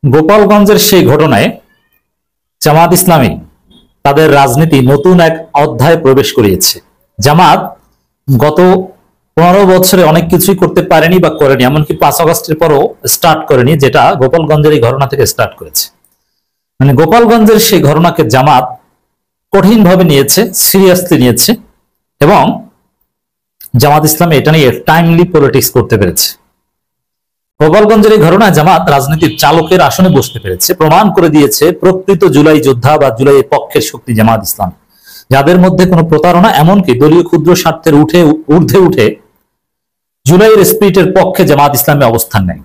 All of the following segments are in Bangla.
গোপালগঞ্জের সেই ঘটনায় জামাত ইসলামী তাদের রাজনীতি নতুন এক অধ্যায় প্রবেশ করিয়েছে। জামাত গত 15 বছরে অনেক কিছুই করতে পারেনি বা করেনি, এমনকি 5 আগস্টের পরও স্টার্ট করেনি, যেটা গোপালগঞ্জের এই ঘটনা থেকে স্টার্ট করেছে। মানে গোপালগঞ্জের সেই ঘটনাকে জামাত কঠিনভাবে নিয়েছে, সিরিয়াসলি নিয়েছে, এবং জামাত ইসলামী এটা নিয়ে টাইমলি পলিটিক্স করতে পেরেছে। গোপালগঞ্জের এই ঘটনায় জামাত রাজনীতির চালকের আসনে বসতে পেরেছে, প্রমাণ করে দিয়েছে প্রকৃত জুলাই যোদ্ধা বা জুলাইয়ের পক্ষের শক্তি জামাত ইসলাম, যাদের মধ্যে কোনো প্রতারণা, এমনকি দলীয় ক্ষুদ্র স্বার্থের ঊর্ধ্বে উঠে জুলাইয়ের স্পিরিটের পক্ষে জামাত ইসলামী অবস্থান নেয়।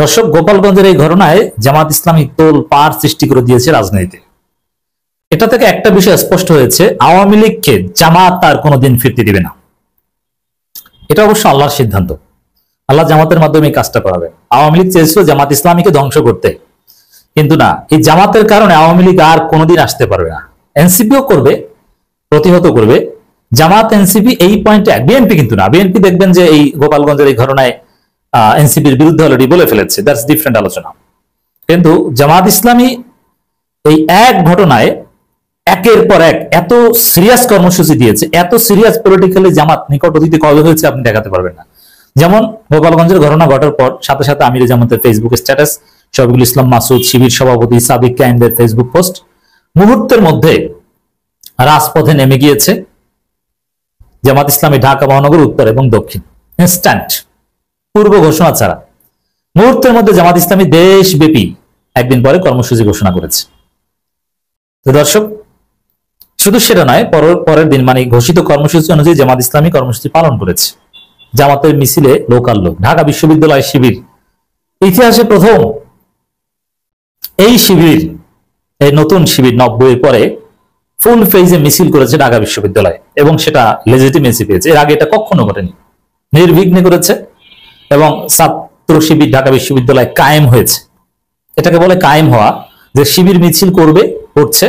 দর্শক, গোপালগঞ্জের এই ঘটনায় জামাত ইসলামী তোলপাড় সৃষ্টি করে দিয়েছে রাজনীতিতে। এটা থেকে একটা বিষয় স্পষ্ট হয়েছে, আওয়ামী লীগকে জামাত তার কোনোদিন ফিরতে দিবে না। এটা অবশ্য আল্লাহর সিদ্ধান্ত, আল্লাহ জামাতের মাধ্যমে এই কাজটা করাবে। আওয়ামী লীগ চেয়েছিল জামাত ইসলামীকে ধ্বংস করতে, কিন্তু না, এই জামাতের কারণে আওয়ামী লীগ আর কোনোদিন আসতে পারবে না। এনসিপিও করবে, প্রতিহত করবে। জামাত এনসিপি এই পয়েন্টে, বিএনপি কিন্তু না। বিএনপি দেখবেন যে এই গোপালগঞ্জের এই ঘটনায় এনসিপির বিরুদ্ধে অলরেডি বলে ফেলেছে, দ্যাটস ডিফারেন্ট আলোচনা। কিন্তু জামাত ইসলামী এই এক ঘটনায় একের পর এক এত সিরিয়াস কর্মসূচি দিয়েছে, এত সিরিয়াস পলিটিক্যালি জামাত নিকট অতীতে কবে হয়েছে আপনি দেখাতে পারবেন না। যেমন গোপালগঞ্জের ঘটনা ঘটার পর সাথে সাথে আমির জামাতের ফেসবুক স্ট্যাটাস, শফিকুল ইসলাম মাসুদ, শিবির সভাপতি সাদিক কায়েমদের ফেসবুক পোস্ট, মুহূর্তের মধ্যে রাজপথে নেমে গিয়েছে জামাত ইসলামী ঢাকা মহানগর উত্তর এবং দক্ষিণ। ইনস্ট্যান্ট, পূর্ব ঘোষণা ছাড়া মুহূর্তের মধ্যে জামাত ইসলামী দেশব্যাপী একদিন পরে কর্মসূচি ঘোষণা করেছে। তো দর্শক, শুধু সেটা নয়, পরের দিন মানে ঘোষিত কর্মসূচি অনুযায়ী জামাত ইসলামী কর্মসূচি পালন করেছে। জামাতের মিছিলে লোকাল লোক, ঢাকা বিশ্ববিদ্যালয় শিবির, ইতিহাসে প্রথম এই শিবির, এই নতুন শিবির 90 এর পরে ফুল ফেজে মিছিল করেছে ঢাকা বিশ্ববিদ্যালয়, এবং সেটা লেজিটিমেসি পেয়েছে। এর আগে এটা কখনো ঘটেনি, নির্বিঘ্নে করেছে, এবং ছাত্র শিবির ঢাকা বিশ্ববিদ্যালয় কায়েম হয়েছে। এটাকে বলে কায়েম হওয়া, যে শিবির মিছিল করছে,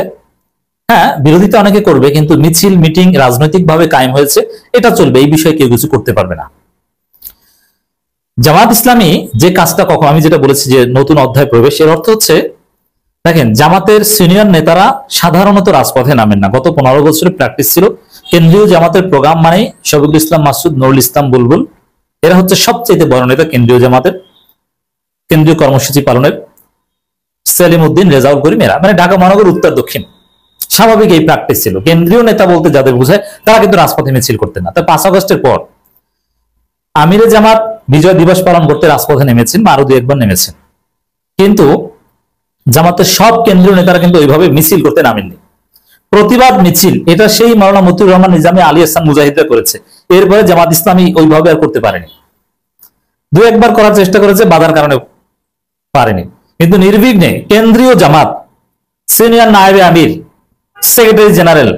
হ্যাঁ বিরোধিতা অনেকে করবে, কিন্তু মিছিল মিটিং রাজনৈতিকভাবে কায়েম হয়েছে, এটা চলবে, এই বিষয়ে কেউ কিছু করতে পারবে না। জামাত ইসলামী যে কাজটা, কখন আমি যেটা বলেছি যে নতুন অধ্যায় প্রবেশ, এর অর্থ হচ্ছে, দেখেন জামাতের সিনিয়র নেতারা সাধারণত রাজপথে নামেন না। গত 15 বছরের প্র্যাকটিস ছিল, কেন্দ্রীয় জামাতের প্রোগ্রাম মানে শফিকুল ইসলাম মাসুদ, নুরুল ইসলাম বুলবুল, এরা হচ্ছে সবচেয়ে বড় নেতা কেন্দ্রীয় জামাতের, কেন্দ্রীয় কর্মসূচি পালনের। সেলিম উদ্দিন, রেজাউল করিম, এরা মানে ঢাকা মহানগর উত্তর দক্ষিণ। স্বাভাবিক এই প্র্যাকটিস ছিল। কেন্দ্রীয় নেতা বলতে যাদের বোঝায় তারা কিন্তু রাজপথে মিছিল করতেন না। তাই 5 আগস্টের পর আমিরে জামাত বিজয় দিবস পালন করতে রাজপথে নেমেছেন, বা আরো 2-1 বার নেমেছেন, কিন্তু জামাতের সব কেন্দ্রীয় নেতারা কিন্তু ওইভাবে মিছিল করতে নামেননি। প্রতিবাদ মিছিল এটা সেই মাওলানা মতিউর রহমান নিজামী, আলী হাসান মুজাহিদরা করেছে। এরপরে জামাত ইসলামী ওইভাবে আর করতে পারেনি। 2-1 বার করার চেষ্টা করেছে, বাধার কারণে পারেনি। কিন্তু নির্বিঘ্নে কেন্দ্রীয় জামাত, সিনিয়র নায়েবে আমির, সেক্রেটারি জেনারেল,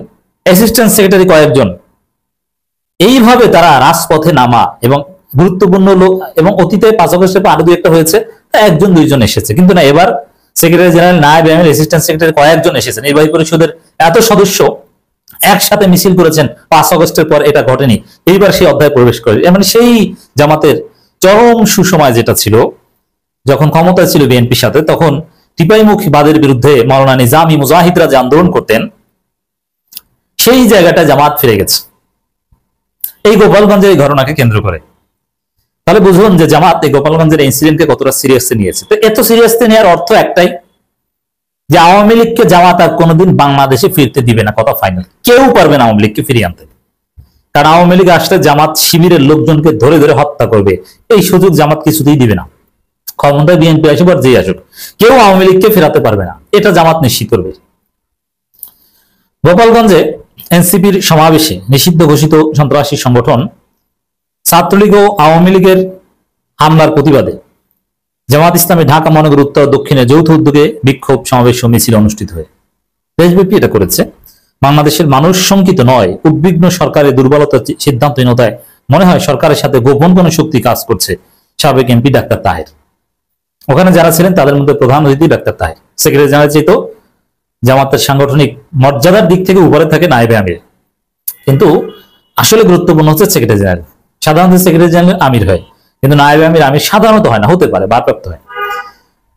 অ্যাসিস্ট্যান্ট সেক্রেটারি কয়েকজন, এইভাবে তারা রাজপথে নামা, এবং গুরুত্বপূর্ণ লোক, এবং অতীতে 5 আগস্টের পর আরো 2-1টা হয়েছে, 1-2 জন এসেছে, কিন্তু না, এবার সেক্রেটারি জেনারেল, নায়েব আমির, অ্যাসিস্ট্যান্ট সেক্রেটারি কয়েকজন এসেছেন। নির্বাহী পরিষদের এত সদস্য একসাথে মিছিল করেছেন 5 আগস্টের পর, এটা ঘটেনি। এইবার সেই অধ্যায় প্রবেশ করে, মানে সেই জামাতের চরম সুসময় যেটা ছিল, যখন ক্ষমতায় ছিল বিএনপির সাথে, তখন টিপাইমুখীবাদের বিরুদ্ধে মাওলানা নিজামী মুজাহিদরা যে আন্দোলন করতেন, সেই জায়গাটা জামাত ফিরে গেছে এই গোপালগঞ্জের এই ঘটনাকে কেন্দ্র করে। তাহলে বুঝুন যে জামাত এই গোপালগঞ্জের ইনসিডেন্টকে কতটা সিরিয়াসলি নিয়েছে। তো এত সিরিয়াসলি নেওয়ার অর্থ একটাই, যে আওয়ামী লীগকে জামাত আর কোনোদিন বাংলাদেশে ফিরতে দিবে না, কথা ফাইনাল। কেউ পারবে না আওয়ামী লীগকে ফিরিয়ে আনতে, কারণ আওয়ামী লীগ আসলে জামাত শিবিরের লোকজনকে ধরে ধরে হত্যা করবে, এই সুযোগ জামাত কিছুতেই দিবে না। ক্ষমতায় বিএনপি আসুক আর যেই আসুক, কেউ আওয়ামী লীগকে ফেরাতে পারবে না, এটা জামাত নিশ্চিত করবে। গোপালগঞ্জে এনসিপির সমাবেশে নিষিদ্ধ ঘোষিত সন্ত্রাসী সংগঠন ছাত্রলীগ ও আওয়ামী লীগের হামলার প্রতিবাদে জামাত ইসলামী ঢাকা মহানগর উত্তর দক্ষিণে যৌথ উদ্যোগে বিক্ষোভ সমাবেশ ও মিছিল অনুষ্ঠিত হয়ে দেশব্যাপী এটা করেছে। বাংলাদেশের মানুষ শঙ্কিত নয়, উদ্বিগ্ন সরকারের দুর্বলতার সিদ্ধান্তহীনতায় মনে হয় সরকারের সাথে গোপন কোন শক্তি কাজ করছে। সাবেক এমপি ডাক্তার তাহের, ওখানে যারা ছিলেন তাদের মধ্যে প্রধান অতিথি ডাক্তার তাহের। সেক্রেটারি জেনারেল চেয়ে তো জামাতের সাংগঠনিক মর্যাদার দিক থেকে উপরে থাকে নায়েবে আমির, কিন্তু আসলে গুরুত্বপূর্ণ হচ্ছে সেক্রেটারি জেনারেল। সাধারণত সেক্রেটারি জেনারেল আমির হয়, কিন্তু নায়েবে আমির সাধারণত হয় না, হতে পারে ভারপ্রাপ্ত হয়।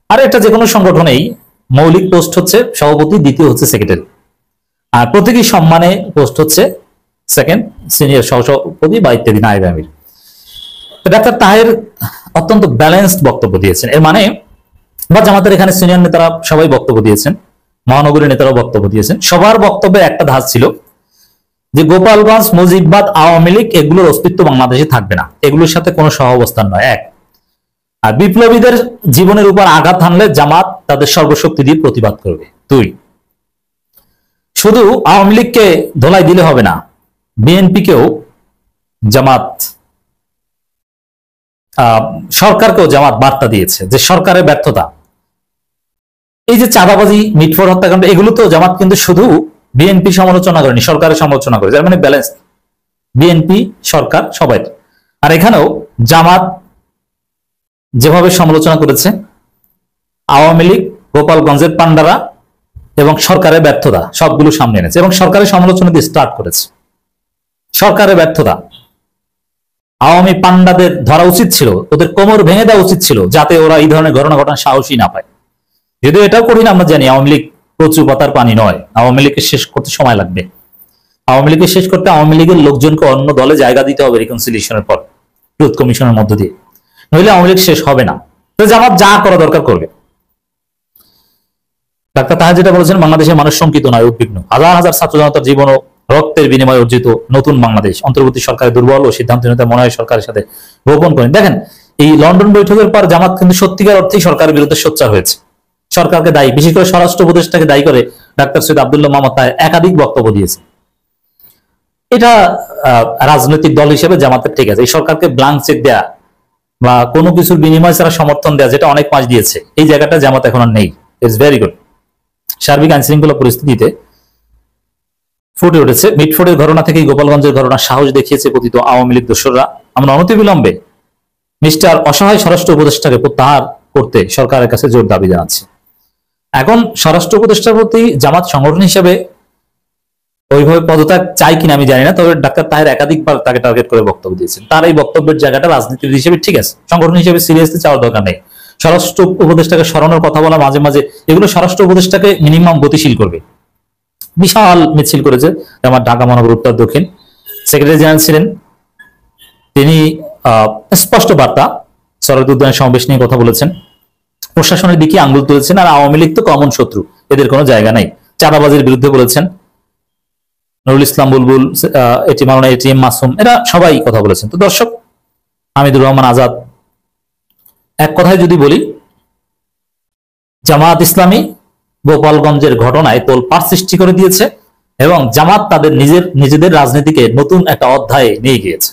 আর এটা যে কোনো সংগঠনেই মৌলিক পোস্ট হচ্ছে সভাপতি, দ্বিতীয় হচ্ছে সেক্রেটারি, আর প্রতীকী সম্মানে পোস্ট হচ্ছে সেকেন্ড, সিনিয়র সহসভাপতি বা ইত্যাদি, নায়েব আমির। ডাক্তার তাহের অত্যন্ত ব্যালেন্সড বক্তব্য দিয়েছেন। এর মানে বা জামাতের এখানে সিনিয়র নেতারা সবাই বক্তব্য দিয়েছেন, মহানগরীর নেতারাও বক্তব্য দিয়েছেন। সবার বক্তব্যে একটা ধাঁচ ছিল যে গোপালগঞ্জ, মুজিববাদ, আওয়ামী লীগ এগুলোর অস্তিত্ব বাংলাদেশে থাকবে না, এগুলোর সাথে কোনো সহাবস্থান নয়, এক। আর বিপ্লবীদের জীবনের উপর আঘাত হানলে জামাত তাদের সর্বশক্তি দিয়ে প্রতিবাদ করবে, দুই। শুধু আওয়ামী লীগকে ধোলাই দিলে হবে না, বিএনপিকেও জামাত, সরকারকেও জামাত বার্তা দিয়েছে যে সরকারের ব্যর্থতা, এই যে চাঁদাবাজি, মিটফোর হত্যাকাণ্ড, এগুলো তো জামাত কিন্তু শুধু বিএনপি সমালোচনা করেনি, সরকারের সমালোচনা করে, যার মানে ব্যালেন্স, বিএনপি, সরকার, সবাই। আর এখানেও জামাত যেভাবে সমালোচনা করেছে আওয়ামী লীগ, গোপালগঞ্জের পান্ডারা এবং সরকারের ব্যর্থতা, সবগুলো সামনে এনেছে এবং সরকারের সমালোচনা দিয়ে স্টার্ট করেছে। সরকারের ব্যর্থতা, আওয়ামী পান্ডাদের ধরা উচিত ছিল, ওদের কোমর ভেঙে দেওয়া উচিত ছিল, যাতে ওরা এই ধরনের ঘটনা ঘটানোর সাহসই না পায়। যদিও এটাও কঠিন, আমরা জানি আওয়ামী লীগ প্রচুর পাতার পানি নয়, আওয়ামী লীগকে শেষ করতে সময় লাগবে। আওয়ামী লীগকে শেষ করতে আওয়ামী লীগের লোকজনকে অন্য দলে জায়গা দিতে হবে রিকনসিলিয়েশনের পর, ট্রুথ কমিশনের মধ্য দিয়ে, নইলে আওয়ামী লীগ শেষ হবে না। তো জামাত যা করা দরকার করবে। ডাক্তার তাহের যেটা বলেছেন, বাংলাদেশের মানুষ শঙ্কিত নয়, উদ্বিগ্ন। হাজার হাজার ছাত্র জনতার জীবন ও রক্তের বিনিময়ে অর্জিত নতুন বাংলাদেশ অন্তর্বর্তী সরকারের দুর্বল ও সিদ্ধান্তহীনতা মনে হয় সরকারের সাথে গোপন করেন। দেখেন, এই লন্ডন বৈঠকের পর জামাত কিন্তু সত্যিকার অর্থেই সরকারের বিরুদ্ধে সোচ্চার হয়েছে, সরকারকে দায়ী, বিশেষ করে স্বরাষ্ট্র উপদেষ্টাকে দায়ী করে ডাক্তার সৈয়দ আব্দুল্লাহ মোহাম্মদ তাহের একাধিক বক্তব্য দিয়েছে। এটা রাজনৈতিক দল হিসেবে জামাতের ঠিক আছে। এই সরকারকে ব্ল্যাঙ্ক চেক দেয়া বা কোনো কিছুর বিনিময় ছাড়া সমর্থন দেয়া, যেটা অনেক মাস দিয়েছে, এই জায়গাটা জামাত এখন আর নেই। It's very good. সার্বিক আইন শৃঙ্খলা পরিস্থিতিতে ফুটে উঠেছে মিটফোর্ডের ঘটনা থেকেই গোপালগঞ্জের ঘটনা সাহস দেখিয়েছে পতিত আওয়ামী লীগ দোসররা। আমরা অনতিবিলম্বে মিস্টার অসহায় স্বরাষ্ট্র উপদেষ্টাকে প্রত্যাহার করতে সরকারের কাছে জোর দাবি জানাচ্ছে। এখন স্বরাষ্ট্র উপদেষ্টার প্রতি জামাত সংগঠন হিসেবে ওইভাবে পদত্যাগ চাই কিনা আমি জানি না, তবে ডাক্তার তাহের একাধিকবার তাকে টার্গেট করে বক্তব্য দিয়েছেন। তার এই বক্তব্যের জায়গাটা রাজনীতির হিসেবে ঠিক আছে, সংগঠন হিসেবে সিরিয়াসলি চাওয়ার দরকার নেই। স্বরাষ্ট্র উপদেষ্টাকে সরানোর কথা বলা মাঝে মাঝে, এগুলো স্বরাষ্ট্র উপদেষ্টাকে মিনিমাম গতিশীল করবে। বিশাল মিছিল করেছে আমার ঢাকা মহানগর উত্তর দক্ষিণ, সেক্রেটারি জেনারেল ছিলেন তিনি, স্পষ্ট বার্তা, শরৎ উদ্যানের সমাবেশ নিয়ে কথা বলেছেন, প্রশাসনের দিকে আঙ্গুল তুলেছেন। আর আওয়ামী লীগ তো কমন শত্রু, এদের কোনো জায়গা নাই। চাঁদাবাজির বিরুদ্ধে বলেছেন, নুরুল ইসলাম বুলবুল, মাওলানা এটিএম মাসুম, এরা সবাই কথা বলেছেন। তো দর্শক, হামিদুর রহমান আজাদ, এক কথায় যদি বলি, জামায়াত ইসলামী গোপালগঞ্জের ঘটনায় তোলপাড় সৃষ্টি করে দিয়েছে এবং জামাত তাদের নিজেদের রাজনীতিকে নতুন একটা অধ্যায়ে নিয়ে গিয়েছে।